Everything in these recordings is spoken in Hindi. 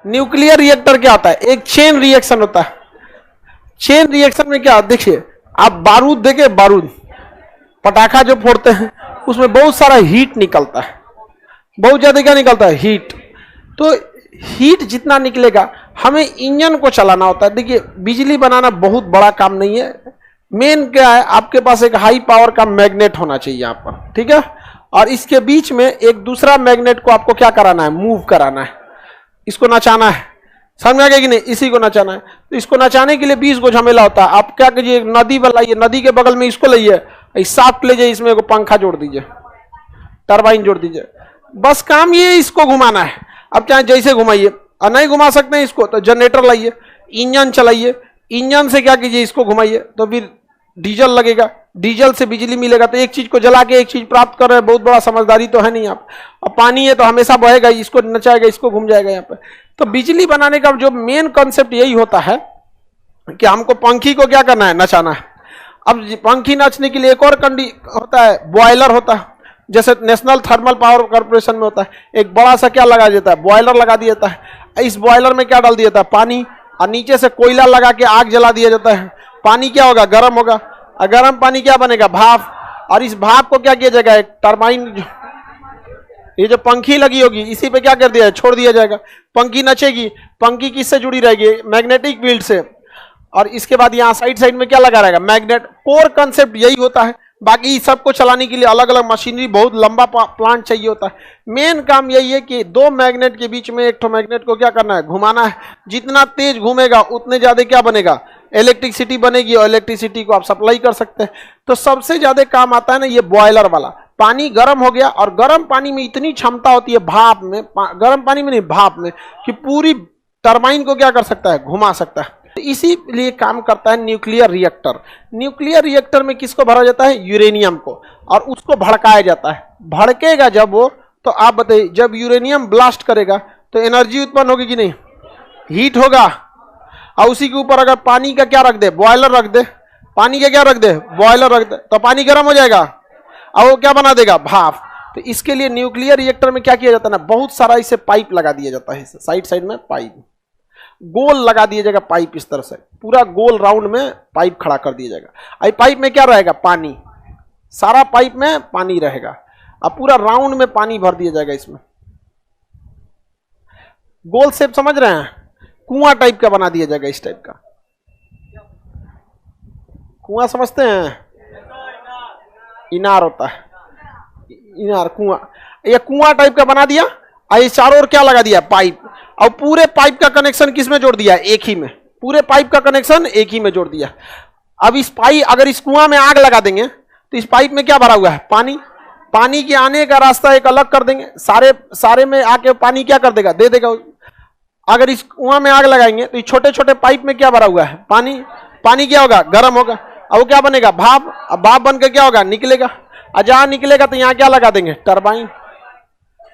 न्यूक्लियर रिएक्टर क्या होता है? एक चेन रिएक्शन होता है। चेन रिएक्शन में क्या, देखिए आप बारूद देखे, बारूद पटाखा जो फोड़ते हैं उसमें बहुत सारा हीट निकलता है, बहुत ज्यादा क्या निकलता है? हीट। तो हीट जितना निकलेगा, हमें इंजन को चलाना होता है। देखिए बिजली बनाना बहुत बड़ा काम नहीं है, मेन क्या है, आपके पास एक हाई पावर का मैग्नेट होना चाहिए यहाँ पर, ठीक है। और इसके बीच में एक दूसरा मैग्नेट को आपको क्या कराना है? मूव कराना है, इसको नचाना है। समझ में आ गया कि नहीं? इसी को नचाना है। तो इसको नचाने के लिए 20 गो झमेला होता है। आप क्या कीजिए, नदी बनाइए, नदी के बगल में इसको लाइए, साफ्ट ले जाइए, इसमें एक पंखा जोड़ दीजिए, टरबाइन जोड़ दीजिए, बस काम ये इसको घुमाना है। अब चाहे जैसे घुमाइए, और नहीं घुमा सकते हैं इसको तो जनरेटर लाइए, इंजन चलाइए, इंजन से क्या कीजिए, इसको घुमाइए, तो फिर डीजल लगेगा, डीजल से बिजली मिलेगा। तो एक चीज को जला के एक चीज प्राप्त कर रहे हैं, बहुत बड़ा समझदारी तो है नहीं आप। अब पानी है तो हमेशा बहेगा, इसको नचाएगा, इसको घूम जाएगा यहाँ पे। तो बिजली बनाने का जो मेन कॉन्सेप्ट यही होता है कि हमको पंखी को क्या करना है? नचाना है। अब पंखी नाचने के लिए एक और होता है, बॉयलर होता है, जैसे नेशनल थर्मल पावर कॉर्पोरेशन में होता है, एक बड़ा सा क्या लगा देता है? बॉयलर लगा दिया जाता है। इस बॉयलर में क्या डाल दिया जाता है? पानी, और नीचे से कोयला लगा के आग जला दिया जाता है। पानी क्या होगा? गर्म होगा, और गर्म पानी क्या बनेगा? भाप। और इस भाप को क्या किया जाएगा? एक टरबाइन, ये जो पंखी लगी होगी इसी पे क्या कर दिया है? छोड़ दिया जाएगा। पंखी नचेगी, पंखी किससे जुड़ी रहेगी? मैग्नेटिक फील्ड से। और इसके बाद यहाँ साइड साइड में क्या लगा रहेगा? मैग्नेट। कोर कंसेप्ट यही होता है। बाकी सबको चलाने के लिए अलग अलग मशीनरी, बहुत लंबा प्लांट चाहिए होता है। मेन काम यही है कि दो मैग्नेट के बीच में एक तो मैग्नेट को क्या करना है? घुमाना है। जितना तेज घूमेगा उतने ज्यादा क्या बनेगा? इलेक्ट्रिसिटी बनेगी, और इलेक्ट्रिसिटी को आप सप्लाई कर सकते हैं। तो सबसे ज्यादा काम आता है ना ये बॉयलर वाला। पानी गर्म हो गया, और गर्म पानी में इतनी क्षमता होती है, भाप में, गर्म पानी में नहीं, भाप में, कि पूरी टरबाइन को क्या कर सकता है? घुमा सकता है। तो इसीलिए काम करता है न्यूक्लियर रिएक्टर। न्यूक्लियर रिएक्टर में किसको भरा जाता है? यूरेनियम को, और उसको भड़काया जाता है। भड़केगा जब वो, तो आप बताइए, जब यूरेनियम ब्लास्ट करेगा तो एनर्जी उत्पन्न होगी कि नहीं? हीट होगा। और उसी के ऊपर अगर पानी का क्या रख दे? बॉयलर रख दे। पानी का क्या रख दे? बॉयलर रख दे, तो पानी गर्म हो जाएगा, और वो क्या बना देगा? भाप। तो इसके लिए न्यूक्लियर रिएक्टर में क्या किया जाता है ना, बहुत सारा इसे पाइप लगा दिया जाता है। साइड साइड में पाइप गोल लगा दिया जाएगा, पाइप इस तरह से पूरा गोल राउंड में पाइप खड़ा कर दिया जाएगा। आई पाइप में क्या रहेगा? पानी। सारा पाइप में पानी रहेगा, अब पूरा राउंड में पानी भर दिया जाएगा। इसमें गोल शेप समझ रहे हैं? कुआं टाइप का बना दिया जाएगा, इस टाइप का कुआं समझते हैं? इनार होता है, इनार, कुआं। ये कुआं टाइप का बना दिया, और ये चारों ओर क्या लगा दिया? पाइप। और पूरे पाइप का कनेक्शन किस में जोड़ दिया? एक ही में। पूरे पाइप का कनेक्शन एक ही में जोड़ दिया। अब इस पाइप, अगर इस कुआं में आग लगा देंगे तो इस पाइप में क्या भरा हुआ है? पानी। पानी के आने का रास्ता एक अलग कर देंगे, सारे में आके पानी क्या कर देगा? दे देगा। अगर इस कुआं में आग लगाएंगे तो इस छोटे छोटे पाइप में क्या भरा हुआ है? पानी। पानी क्या होगा? गर्म होगा, और वो क्या बनेगा? भाप। अब भाप बनकर क्या होगा? निकलेगा। और जहां निकलेगा तो यहाँ क्या लगा देंगे? टरबाइन।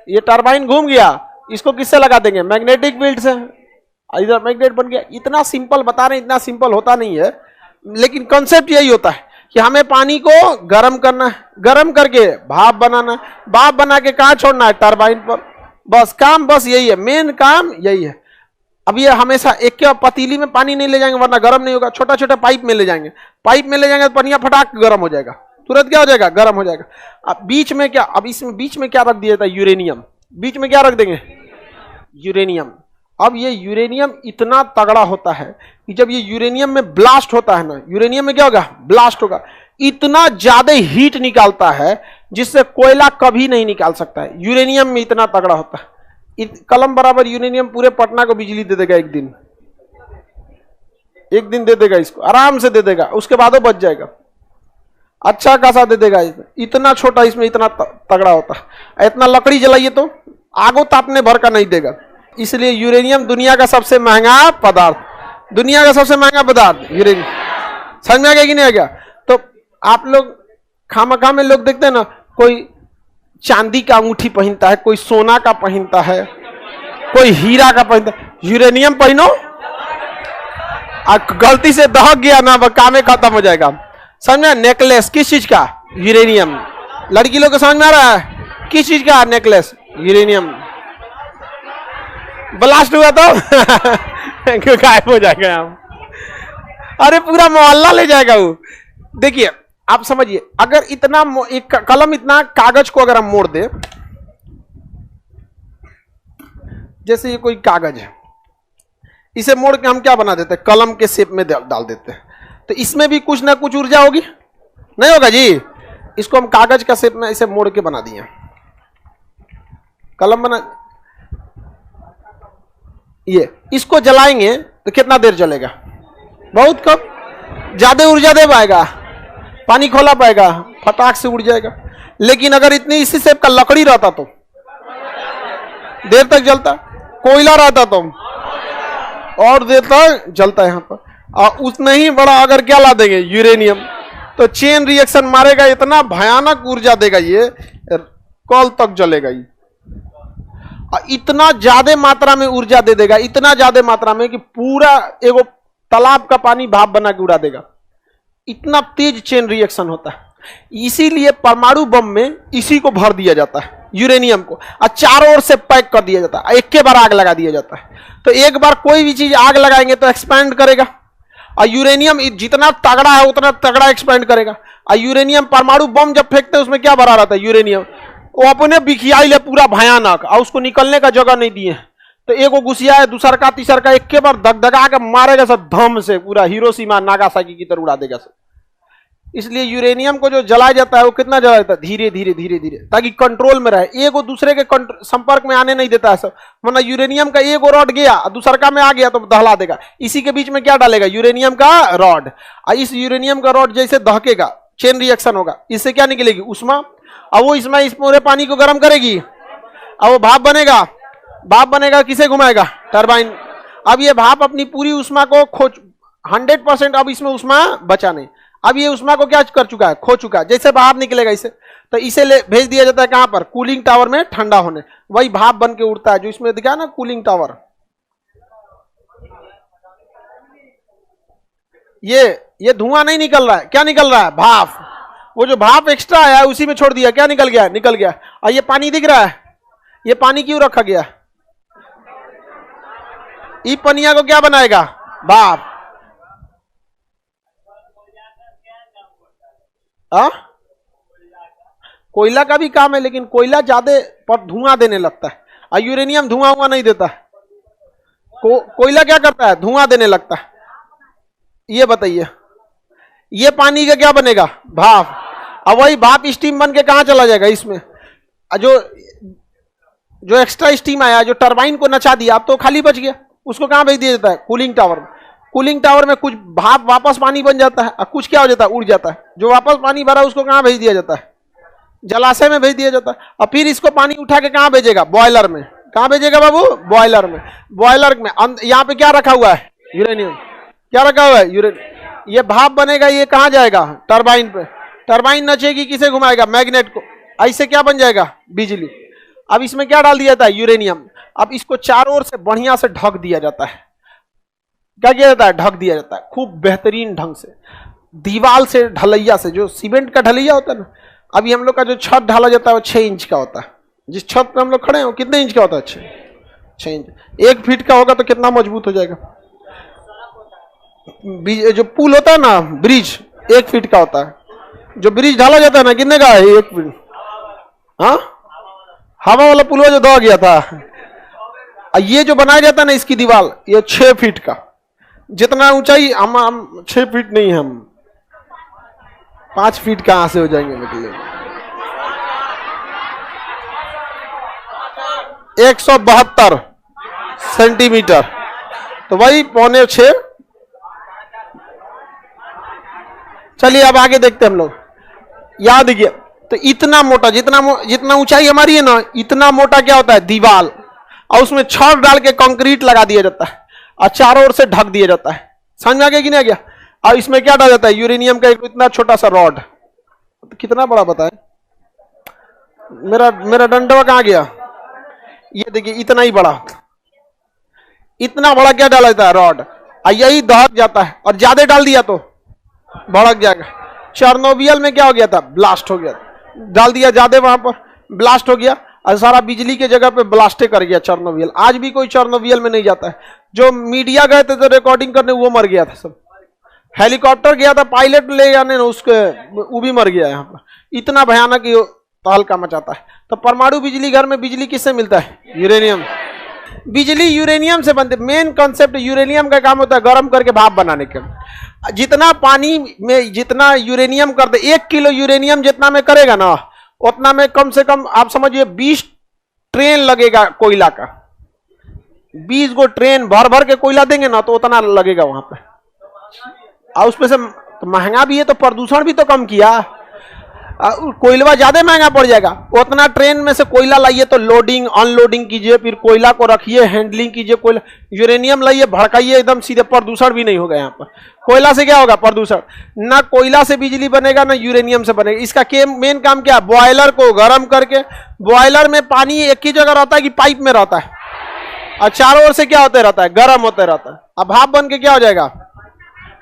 ये टरबाइन घूम गया, इसको किससे लगा देंगे? मैग्नेटिक फील्ड से। इधर मैग्नेट बन गया। इतना सिंपल बता रहे हैं, इतना सिंपल होता नहीं है, लेकिन कॉन्सेप्ट यही होता है कि हमें पानी को गर्म करना है, गर्म करके भाप बनाना है, भाप बना के कहाँ छोड़ना है? टरबाइन पर। बस काम बस यही है, मेन काम यही है। अब ये हमेशा एक क्या पतीली में पानी नहीं ले जाएंगे वरना गर्म नहीं होगा, छोटा छोटा पाइप में ले जाएंगे। पाइप में ले जाएंगे तो पनिया फटाक गर्म हो जाएगा, तुरंत क्या हो जाएगा? गर्म हो जाएगा। अब बीच में क्या, अब इसमें बीच में क्या रख दिया जाता है? यूरेनियम। बीच में क्या रख देंगे? यूरेनियम। अब ये यूरेनियम इतना तगड़ा होता है कि जब ये यूरेनियम में ब्लास्ट होता है ना, यूरेनियम में क्या होगा? ब्लास्ट होगा। इतना ज्यादा हीट निकालता है जिससे कोयला कभी नहीं निकाल सकता है। यूरेनियम में इतना तगड़ा होता है। कलम बराबर यूरेनियम पूरे पटना को बिजली दे देगा एक दिन। एक दिन दे देगा, इसको आराम से दे देगा, उसके बाद वो बच जाएगा। अच्छा खासा दे देगा। इतना छोटा इसमें इतना तगड़ा होता है। इतना लकड़ी जलाइए तो आगो तापने भर का नहीं देगा। इसलिए यूरेनियम दुनिया का सबसे महंगा पदार्थ, दुनिया का सबसे महंगा पदार्थ यूरेनियम। समझ में आ गया कि नहीं आ गया? तो आप लोग खामखा में लोग देखते हैं ना, कोई चांदी का अंगूठी पहनता है, कोई सोना का पहनता है, कोई हीरा का पहनता है। यूरेनियम पहनो, गलती से दहक गया ना, काम खत्म हो जाएगा। समझ में? नेकलेस किस चीज का? यूरेनियम। लड़की लोग को समझ में आ रहा है? किस चीज का नेकलेस? यूरेनियम। ब्लास्ट हुआ तो क्यों गायब हो जाएगा हम? अरे पूरा मोहल्ला ले जाएगा वो। देखिए आप समझिए, अगर इतना एक कलम इतना कागज को अगर हम मोड़ दे, जैसे ये कोई कागज है, इसे मोड़ के हम क्या बना देते हैं, कलम के शेप में डाल देते हैं, तो इसमें भी कुछ ना कुछ ऊर्जा होगी, नहीं होगा जी? इसको हम कागज का शेप में इसे मोड़ के बना दिए, कलम बना, ये इसको जलाएंगे तो कितना देर जलेगा? बहुत कम, ज्यादा ऊर्जा दे पाएगा, पानी खोला पाएगा, फटाक से उड़ जाएगा। लेकिन अगर इतनी इसी शेप का लकड़ी रहता तो देर तक जलता, कोयला रहता तो और देर तक जलता। यहां पर और उतना ही बड़ा अगर क्या ला देंगे, यूरेनियम, तो चेन रिएक्शन मारेगा, इतना भयानक ऊर्जा देगा, ये कल तक जलेगा ये, और इतना ज्यादा मात्रा में ऊर्जा दे देगा, इतना ज्यादा मात्रा में कि पूरा एगो तालाब का पानी भाप बना के उड़ा देगा। इतना तेज चेन रिएक्शन होता है। इसीलिए परमाणु बम में इसी को भर दिया जाता है, यूरेनियम को, और चारों ओर से पैक कर दिया जाता है, एक के बार आग लगा दिया जाता है। तो एक बार कोई भी चीज आग लगाएंगे तो एक्सपैंड करेगा, और यूरेनियम जितना तगड़ा है उतना तगड़ा एक्सपैंड करेगा। और यूरेनियम परमाणु बम जब फेंकते हैं उसमें क्या भरा रहता है, यूरेनियम, वो अपने बिखियाई ले पूरा भयानक, और उसको निकलने का जगह नहीं दिए। तो एगो घुसिया है, दूसर का तीसर का, एक के बार दगदगा के मारेगा सब, धम से पूरा हिरोशिमा नागासाकी की तरह उड़ा देगा सब। इसलिए यूरेनियम को जो जलाया जाता है वो कितना जलाया जाता है, धीरे धीरे धीरे धीरे, ताकि कंट्रोल में रहे, एक दूसरे के संपर्क में आने नहीं देता है सब। वरना यूरेनियम का एक रॉड गया और दूसरा में आ गया तो दहला देगा। इसी के बीच में क्या डालेगा, यूरेनियम का रॉड, और इस यूरेनियम का रॉड जैसे दहकेगा, चेन रिएक्शन होगा, इससे क्या निकलेगी, उष्मा, और वो इसमें इस पूरे पानी को गर्म करेगी, और वो भाप बनेगा। भाप बनेगा, किसे घुमाएगा, टरबाइन। अब ये भाप अपनी पूरी उष्मा को 100%, अब इसमें उष्मा बचा नहीं, अब ये उष्मा को क्या कर चुका है, खो चुका है। जैसे बाहर निकलेगा इसे, तो इसे भेज दिया जाता है कहां पर, कूलिंग टावर में ठंडा होने, वही भाप बन के उड़ता है, जो इसमें दिखा ना कूलिंग टावर। ये धुआं नहीं निकल रहा है, क्या निकल रहा है, भाप। वो जो भाप एक्स्ट्रा आया है उसी में छोड़ दिया, क्या निकल गया, निकल गया। और ये पानी दिख रहा है, ये पानी क्यों रखा गया, ये पनिया को क्या बनाएगा, भाप। कोयला का भी काम है, लेकिन कोयला ज्यादा पर धुआं देने लगता है, और यूरेनियम धुआं हुआ नहीं देता है। कोयला क्या करता है, धुआं देने लगता है। ये बताइए, ये पानी का क्या बनेगा, भाप। अब वही भाप स्टीम बन के कहां चला जाएगा, इसमें जो एक्स्ट्रा स्टीम आया, जो टरबाइन को नचा दिया, अब तो खाली बच गया, उसको कहां भेज दिया जाता है, कूलिंग टावर में। कूलिंग टावर में कुछ भाप वापस पानी बन जाता है, और कुछ क्या हो जाता है, उड़ जाता है। जो वापस पानी भरा उसको कहां भेज दिया जाता है, जलाशय में भेज दिया जाता है। और फिर इसको पानी उठा के कहां भेजेगा, बॉयलर में। कहां भेजेगा बाबू, बॉयलर में। बॉयलर में यहाँ पे क्या रखा हुआ है, यूरेनियम। क्या रखा हुआ है, यूरेनियम। ये भाप बनेगा, ये कहां जाएगा, टरबाइन पे। टरबाइन नचेगी, किसे घुमाएगा, मैग्नेट को। ऐसे क्या बन जाएगा, बिजली। अब इसमें क्या डाल दिया जाता है, यूरेनियम। अब इसको चारों ओर से बढ़िया से ढक दिया जाता है। क्या किया जाता है, ढक दिया जाता है खूब बेहतरीन ढंग से, दीवार से, ढलैया से, जो सीमेंट का ढलैया होता है ना। अभी हम लोग का जो छत ढाला जाता है वो 6 इंच का होता है। जिस छत पे हम लोग खड़े हैं वो कितने इंच का होता है, 6 इंच। 1 फीट का होगा तो कितना मजबूत हो जाएगा। जो पुल होता है ना, ब्रिज 1 फीट का होता है। जो ब्रिज ढाला जाता है ना, कितने का है, 1 फीट। हाँ, हवा वाला पुल जो दो गया था। ये जो बनाया जाता है ना, इसकी दीवार, ये 6 फीट का। जितना ऊंचाई हम 6 फीट नहीं, हम 5 फीट कहां से हो जाएंगे निकले। 172 सेंटीमीटर, तो वही 6.25। चलिए अब आगे देखते हैं हम लोग। याद देखिए, तो इतना मोटा, जितना ऊंचाई हमारी है ना, इतना मोटा क्या होता है, दीवार। और उसमें छड़ डाल के कंक्रीट लगा दिया जाता है, और चारों ओर से ढक दिया जाता है। समझ में आ गया कि नहीं आ गया। और इसमें क्या डाला जाता है, यूरेनियम का एक इतना छोटा सा रॉड। तो कितना बड़ा बताए, मेरा डंडा कहां गया। ये देखिए, इतना ही बड़ा, इतना बड़ा क्या डाला जाता है, रॉड। और यही दहक जाता है, और ज्यादा डाल दिया तो भड़क जाएगा। चेरनोबिल में क्या हो गया था, ब्लास्ट हो गया। डाल दिया ज्यादा, वहां पर ब्लास्ट हो गया, और सारा बिजली के जगह पे ब्लास्टे कर गया चेरनोबिल। आज भी कोई चेरनोबिल में नहीं जाता है। जो मीडिया गए थे तो रिकॉर्डिंग करने, वो मर गया था सब। हेलीकॉप्टर गया था पायलट ले जाने, उसके वो भी मर गया। यहाँ पर इतना भयानक तहलका मचाता है। तो परमाणु बिजली घर में बिजली किससे मिलता है? यूरेनियम। बिजली यूरेनियम से बनती। मेन कॉन्सेप्ट यूरेनियम का काम होता है गर्म करके भाप बनाने का। जितना पानी में जितना यूरेनियम कर दे, 1 किलो यूरेनियम जितना में करेगा ना, उतना में कम से कम आप समझिए 20 ट्रेन लगेगा कोयला का। 20 गो ट्रेन भर भर के कोयला देंगे ना तो उतना लगेगा वहां पे। और उसमें से तो महंगा भी है तो प्रदूषण भी तो कम किया। कोयला ज्यादा महंगा पड़ जाएगा। उतना ट्रेन में से कोयला लाइए तो लोडिंग अनलोडिंग कीजिए, फिर कोयला को रखिए, हैंडलिंग कीजिए। कोयला यूरेनियम लाइए, भड़काइए, एकदम सीधे प्रदूषण भी नहीं होगा। यहाँ पर कोयला से क्या होगा? प्रदूषण। ना कोयला से बिजली बनेगा ना यूरेनियम से बनेगा। इसका मेन काम क्या है? बॉयलर को गर्म करके, बॉयलर में पानी एक ही जगह रहता है कि पाइप में रहता है, और चारों ओर से क्या होते रहता है? गर्म होते रहता है। अब भाप बन के क्या हो जाएगा?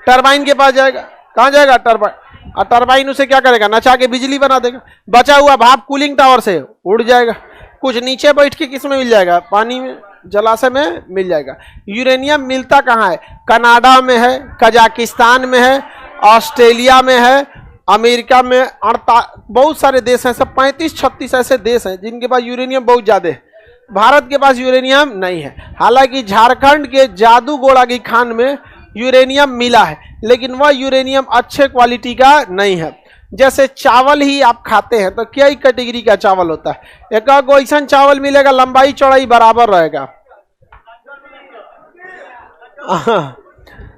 टरबाइन के पास जाएगा। कहां जाएगा? टरबाइन। और टरबाइन उसे क्या करेगा? नचा के बिजली बना देगा। बचा हुआ भाप कूलिंग टावर से उड़ जाएगा। कुछ नीचे बैठ के किस में मिल जाएगा? पानी में, जलाशय में मिल जाएगा। यूरेनियम मिलता कहाँ है? कनाडा में है, कजाकिस्तान में है, ऑस्ट्रेलिया में है, अमेरिका में। बहुत सारे देश हैं, सब 35-36 ऐसे देश हैं जिनके पास यूरेनियम बहुत ज्यादा है। भारत के पास यूरेनियम नहीं है। हालांकि झारखंड के जादूगोड़ा की खान में यूरेनियम मिला है, लेकिन वह यूरेनियम अच्छे क्वालिटी का नहीं है। जैसे चावल ही आप खाते हैं तो कई कैटेगरी का चावल होता है। एक ऐसा चावल मिलेगा लंबाई चौड़ाई बराबर रहेगा,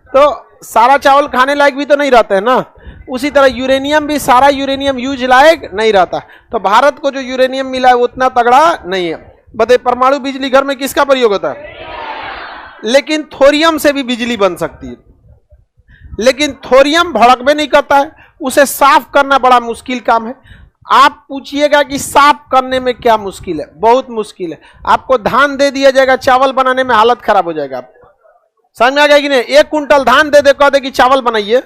तो सारा चावल खाने लायक भी तो नहीं रहता है ना। उसी तरह यूरेनियम भी सारा यूरेनियम यूज लायक नहीं रहता। तो भारत को जो यूरेनियम मिला है वो उतना तगड़ा नहीं है। बताइए परमाणु बिजली घर में किसका प्रयोग होता है? लेकिन थोरियम से भी बिजली बन सकती है, लेकिन थोरियम भड़क में नहीं करता है। उसे साफ करना बड़ा मुश्किल काम है। आप पूछिएगा कि साफ करने में क्या मुश्किल है? बहुत मुश्किल है। आपको धान दे दिया जाएगा, चावल बनाने में हालत खराब हो जाएगा। आपको समझ में आ गया कि नहीं? 1 कुंटल धान दे दे, कह दे कि चावल बनाइए,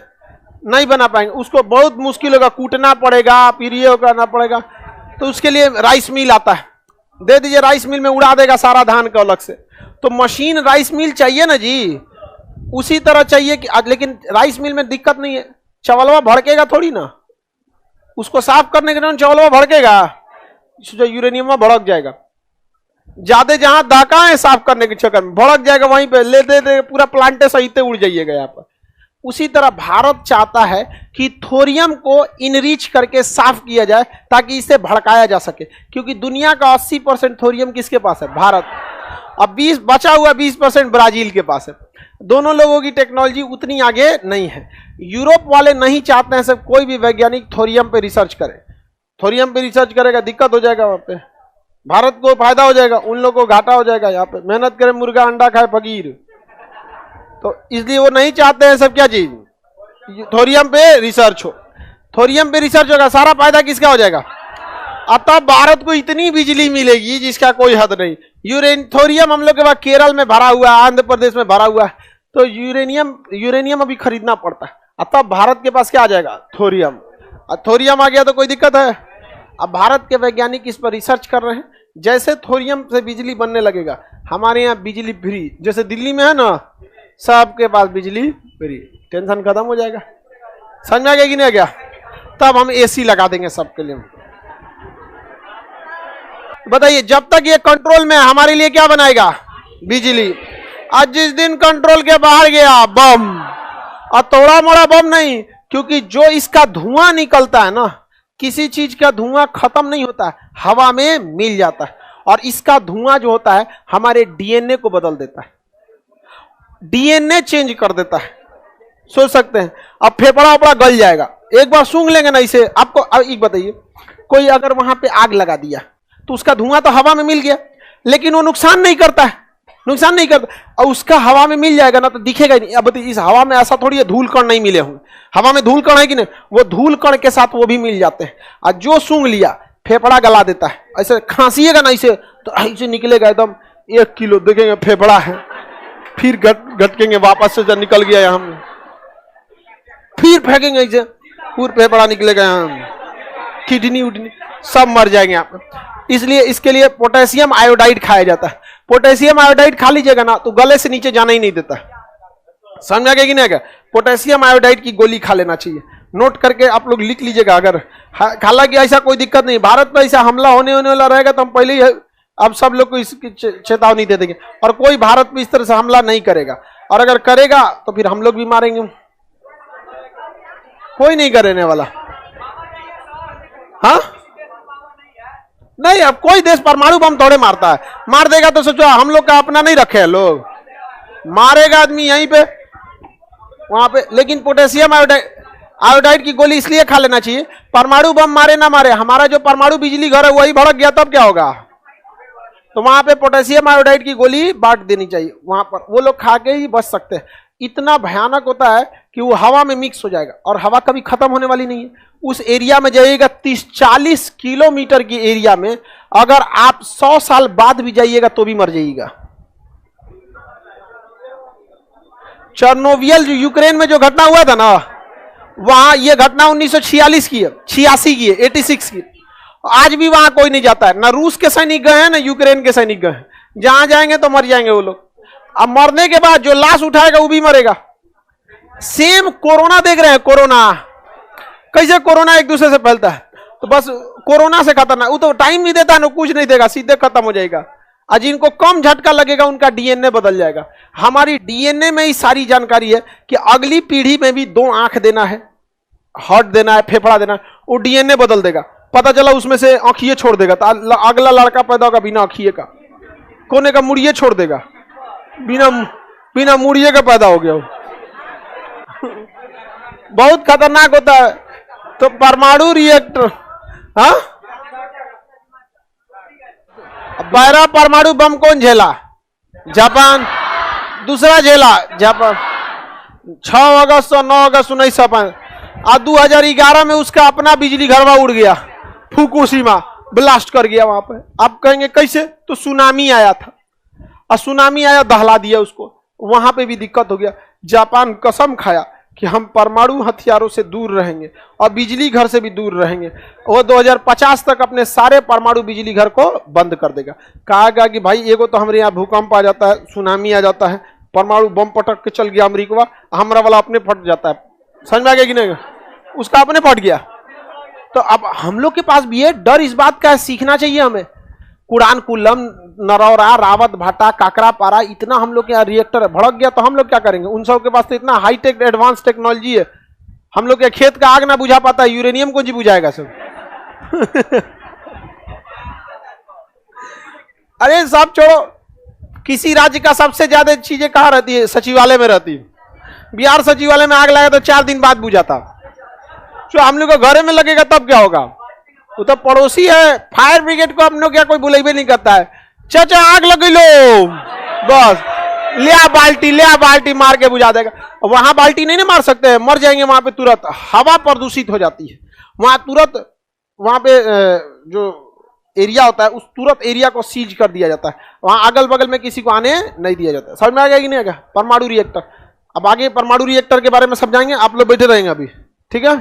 नहीं बना पाएंगे। उसको बहुत मुश्किल होगा, कूटना पड़ेगा, फिर ये करना पड़ेगा। तो उसके लिए राइस मिल आता है, दे दीजिए, राइस मिल में उड़ा देगा सारा धान का अलग से। तो मशीन राइस मिल चाहिए ना जी, उसी तरह चाहिए कि। लेकिन राइस मिल में दिक्कत नहीं है, चावलवा भड़केगा थोड़ी ना। उसको साफ करने के लिए चावलवा भड़केगा, जो यूरेनियम भड़क जाएगा। ज्यादा जहां दाका है साफ करने के चक्कर में भड़क जाएगा, वहीं पे ले दे पूरा प्लांटे सहित उड़ जाइएगा यहाँ पर। उसी तरह भारत चाहता है कि थोरियम को इनरिच करके साफ किया जाए ताकि इसे भड़काया जा सके, क्योंकि दुनिया का 80% थोरियम किसके पास है? भारत। अब 20 बचा हुआ 20% ब्राजील के पास है। दोनों लोगों की टेक्नोलॉजी उतनी आगे नहीं है। यूरोप वाले नहीं चाहते हैं सब कोई भी वैज्ञानिक थोरियम पे रिसर्च करे। थोरियम पे रिसर्च करेगा दिक्कत हो जाएगा, वहां पे भारत को फायदा हो जाएगा, उन लोगों को घाटा हो जाएगा। यहाँ पे मेहनत करे मुर्गा अंडा खाए फकीर, तो इसलिए वो नहीं चाहते हैं सब क्या चीज थोरियम पे रिसर्च हो। थोरियम पे रिसर्च होगा, सारा फायदा किसका हो जाएगा? अतः भारत को इतनी बिजली मिलेगी जिसका कोई हद नहीं। थोरियम हम लोग के पास केरल में भरा हुआ है, आंध्र प्रदेश में भरा हुआ है, तो यूरेनियम अभी खरीदना पड़ता है। अतः भारत के पास क्या आ जाएगा? थोरियम। थोरियम आ गया तो कोई दिक्कत है? अब भारत के वैज्ञानिक इस पर रिसर्च कर रहे हैं। जैसे थोरियम से बिजली बनने लगेगा, हमारे यहाँ बिजली फ्री, जैसे दिल्ली में है ना, सबके पास बिजली फ्री, टेंशन खत्म हो जाएगा। समझ में आ गया कि नहीं आ गया? तब हम एसी लगा देंगे सबके लिए। बताइए, जब तक ये कंट्रोल में है हमारे लिए क्या बनाएगा? बिजली। आज जिस दिन कंट्रोल के बाहर गया, बम। और थोड़ा मोड़ा बम नहीं, क्योंकि जो इसका धुआं निकलता है ना, किसी चीज का धुआं खत्म नहीं होता है, हवा में मिल जाता है। और इसका धुआं जो होता है हमारे डीएनए को बदल देता है, डीएनए चेंज कर देता है। सोच सकते हैं, अब फेफड़ा वफड़ा गल जाएगा, एक बार सूंघ लेंगे ना इसे। आपको अब एक बताइए, कोई अगर वहां पे आग लगा दिया तो उसका धुआं तो हवा में मिल गया, लेकिन वो नुकसान नहीं करता है, नुकसान नहीं करता। और उसका हवा में मिल जाएगा ना तो दिखेगा ही नहीं। अब इस हवा में ऐसा थोड़ी है धूल कण नहीं मिले होंगे, हवा में धूल कण है कि नहीं, वो धूल कण के साथ वो भी मिल जाते हैं। और जो सूंघ लिया फेफड़ा गला देता है। ऐसे खांसीएगा ना इसे तो ऐसे निकलेगा एकदम 1 किलो, देखेंगे फेफड़ा है, फिर गटकेंगे वापस से, जब निकल गया यहाँ फिर फेंकेंगे ऐसे, पूरा फेफड़ा निकलेगा यहाँ। किडनी उडनी सब मर जाएंगे आप। इसलिए इसके लिए पोटेशियम आयोडाइड खाया जाता है। पोटेशियम आयोडाइड खा लीजिएगा ना तो गले से नीचे जाना ही नहीं देता। समझा गया कि नहीं क्या? पोटेशियम आयोडाइड की गोली खा लेना चाहिए। नोट करके आप लोग लिख लीजिएगा। अगर हालांकि ऐसा कोई दिक्कत नहीं, भारत में ऐसा हमला होने वाला रहेगा तो हम पहले ही अब सब लोग को इसकी चेतावनी दे देंगे, और कोई भारत में इस तरह से हमला नहीं करेगा। और अगर करेगा तो फिर हम लोग भी मारेंगे। कोई नहीं करने वाला। हाँ नहीं, अब कोई देश परमाणु बम थोड़े मारता है। मार देगा तो सोचो हम लोग का अपना नहीं रखे हैं लोग, मारेगा आदमी यहीं पे वहां पे। लेकिन पोटेशियम आयोडाइड की गोली इसलिए खा लेना चाहिए, परमाणु बम मारे ना मारे, हमारा जो परमाणु बिजली घर है वही भड़क गया तब क्या होगा? तो वहां पे पोटेशियम आयोडाइड की गोली बांट देनी चाहिए। वहां पर वो लोग खा के ही बच सकते हैं। इतना भयानक होता है कि वो हवा में मिक्स हो जाएगा, और हवा कभी खत्म होने वाली नहीं है। उस एरिया में जाइएगा 30-40 किलोमीटर की एरिया में, अगर आप 100 साल बाद भी जाइएगा तो भी मर जाइएगा। चेर्नोबिल जो यूक्रेन में जो घटना हुआ था ना, वहां ये घटना 1946 की है, 86 की है, 86 की। आज भी वहां कोई नहीं जाता है, ना रूस के सैनिक गए हैं ना यूक्रेन के सैनिक गए हैं। जहां जाएंगे तो मर जाएंगे वो लोग। अब मरने के बाद जो लाश उठाएगा वो भी मरेगा। सेम कोरोना देख रहे हैं, कोरोना कैसे कोरोना एक दूसरे से फैलता है। तो बस कोरोना से खतरनाक, वो तो टाइम नहीं देता ना, कुछ नहीं देगा, सीधे खत्म हो जाएगा। और जिनको कम झटका लगेगा उनका डीएनए बदल जाएगा। हमारी डीएनए में ही सारी जानकारी है कि अगली पीढ़ी में भी 2 आंख देना है, हार्ट देना है, फेफड़ा देना है, वो डीएनए बदल देगा। पता चला उसमें से आंखिए छोड़ देगा तो अगला लड़का पैदा होगा बिना आंखिए का, कोने का मुड़िए छोड़ देगा, बिना मुड़िए का पैदा हो गया वो। बहुत खतरनाक होता है। तो परमाणु रिएक्टर, हाँ, पहला परमाणु बम कौन झेला? जापान। दूसरा झेला जापान 6 अगस्त और 9 अगस्त 1905। और 2011 में उसका अपना बिजली घरवा उड़ गया, फुकुशिमा ब्लास्ट कर गया वहां पे। आप कहेंगे कैसे? तो सुनामी आया था, और सुनामी आया दहला दिया उसको, वहां पे भी दिक्कत हो गया। जापान कसम खाया कि हम परमाणु हथियारों से दूर रहेंगे और बिजली घर से भी दूर रहेंगे। वो 2050 तक अपने सारे परमाणु बिजली घर को बंद कर देगा। कहा गया कि भाई एगो तो हमारे यहाँ भूकंप आ जाता है, सुनामी आ जाता है, परमाणु बम पटक के चल गया अमेरिका, हमारा वाला अपने फट जाता है। समझ में आ गया कि नहीं? उसका अपने फट गया। तो अब हम लोग के पास भी है डर, इस बात का सीखना चाहिए हमें। कुरान कुल्लम, नरौरा, रावत भाटा, काकरा पारा, इतना हम लोग के यहाँ रिएक्टर है, भड़क गया तो हम लोग क्या करेंगे? उन सब के पास तो इतना हाईटेक एडवांस टेक्नोलॉजी है, हम लोग के खेत का आग ना बुझा पाता है, यूरेनियम को जी बुझाएगा सब। अरे सब छोड़ो, किसी राज्य का सबसे ज्यादा चीजें कहाँ रहती है? सचिवालय में रहती है। बिहार सचिवालय में आग लगा तो 4 दिन बाद बुझाता। जो हम लोग को घरे में लगेगा तब क्या होगा? वो तो पड़ोसी है, फायर ब्रिगेड को हम लोग क्या कोई बुलाइबे नहीं करता है। चाचा आग लग लो, बस ले बाल्टी मार के बुझा देगा। वहां बाल्टी नहीं ना मार सकते हैं, मर जाएंगे वहां पे तुरंत। हवा प्रदूषित हो जाती है वहां तुरंत। वहां पे जो एरिया होता है उस तुरंत एरिया को सीज कर दिया जाता है। वहां अगल बगल में किसी को आने नहीं दिया जाता। समझ में आ गया कि नहीं आ गया? परमाणु रिएक्टर। अब आगे परमाणु रिएक्टर के बारे में समझाएंगे, आप लोग बैठे रहेंगे अभी, ठीक है?